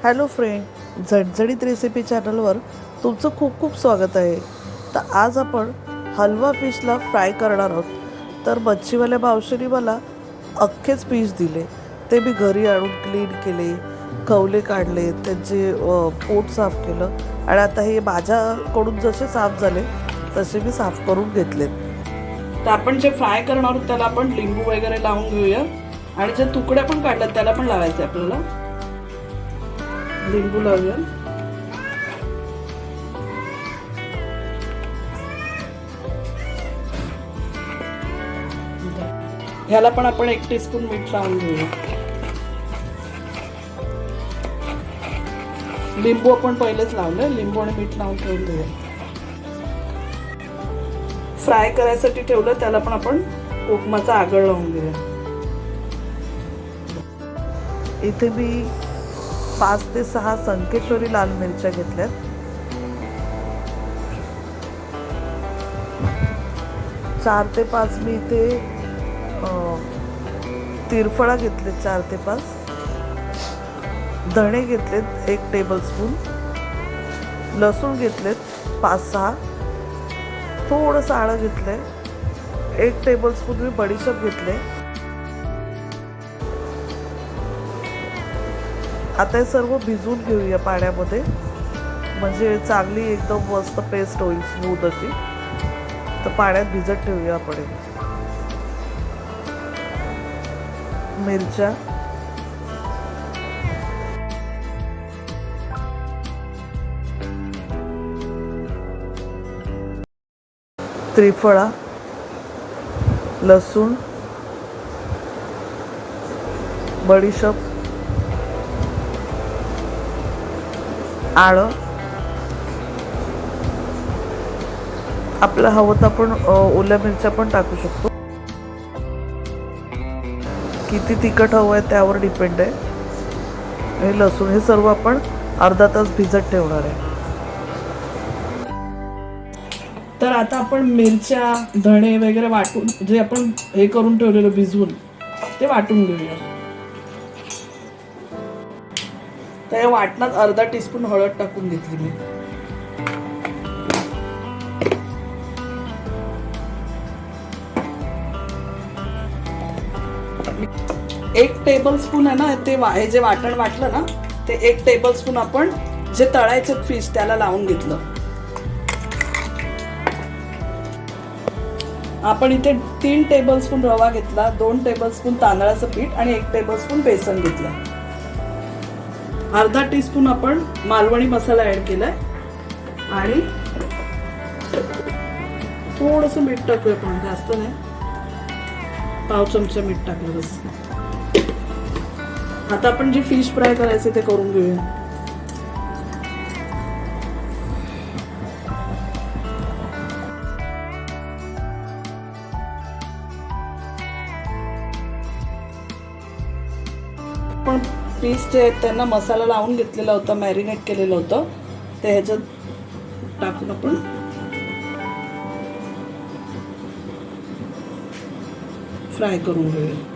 Hello friend, झणझणीत recipe चॅनलवर तुमचं खूप खूप स्वागत आहे. तर आज आपण हलवा फिशला फ्राय करणार आहोत. तर मच्छीवाल्या मावशीने मला अख्खेच फिश दिले. ते मी घरी आणून क्लीन केले, कवले काढले, त्यांचे पोट साफ केलं आणि आता हे माझ्याकडून जसे साफ झाले तसे मी साफ करून घेतलेत. तर आपण जे फ्राय करणार आहोत त्याला आपण लिंबू वगैरे लावून घेऊया आणि जे तुकड्या पण काढल्यात त्याला पण लावायचे आपल्याला. लिंबू लावूया. ह्याला पण आपण 1 टीस्पून मीठ लावून घेऊया. लिंबू आपण पहिलेच लावले, लिंबू आणि मीठ लावून ठेवून घेऊया. फ्राय करायसाठी ठेवलं त्याला पण आपण कोकमाचा आगळ लावून घेऊया. इथे मी 5 ते 6 संकेश्वरी लाल मिरच्या घेतल्यात. 4 ते 5 मी इथे तिरफळा घेतले. 4 ते 5 धणे घेतलेत 1 टेबलस्पून. लसूण घेतलेत 5-6. थोडंसं आलं घेतलंय. 1 टेबलस्पून मी बडीशेप घेतले. आता हे सर्व भिजवून घेऊया पाण्यामध्ये, म्हणजे चांगली एकदम मस्त पेस्ट होईल, स्मूथ अशी. तर पाण्यात भिजत ठेवूया आपण. मिरच्या, त्रिफळा, लसूण, बडीशेप, आलं. आपलं हवं तर आपण ओल्या मिरच्या पण टाकू शकतो. किती तिखट हवं आहे त्यावर डिपेंड आहे. हे लसूण, हे सर्व आपण अर्धा तास भिजत ठेवणार आहे. तर आता आपण मिरच्या, धणे वगैरे वाटून, जे आपण हे करून ठेवलेलं भिजवून, ते वाटून घेऊया. तर या वाटणात अर्धा टीस्पून हळद टाकून घेतली मी. एक टेबलस्पून आहे ना ते हे जे वाटण वाटलं ना, ते 1 टेबलस्पून आपण जे तळायचे फिश त्याला लावून घेतलं. आपण इथे 3 टेबलस्पून रवा घेतला, 2 टेबलस्पून तांदळाचं पीठ आणि 1 टेबलस्पून बेसन घेतलं. अर्धा टीस्पून आपण मालवणी मसाला ऍड केलाय आणि थोडंसं मीठ टाकूया, पण जास्त नाही. पाव चमचा मीठ टाकलं बस. आता आपण जे फिश फ्राय करायचे ते करून घेऊया. पण पीस जे आहेत त्यांना मसाला लावून घेतलेला होता, मॅरिनेट केलेलं होतं, ते ह्याच्यात टाकून आपण फ्राय करून घेऊया.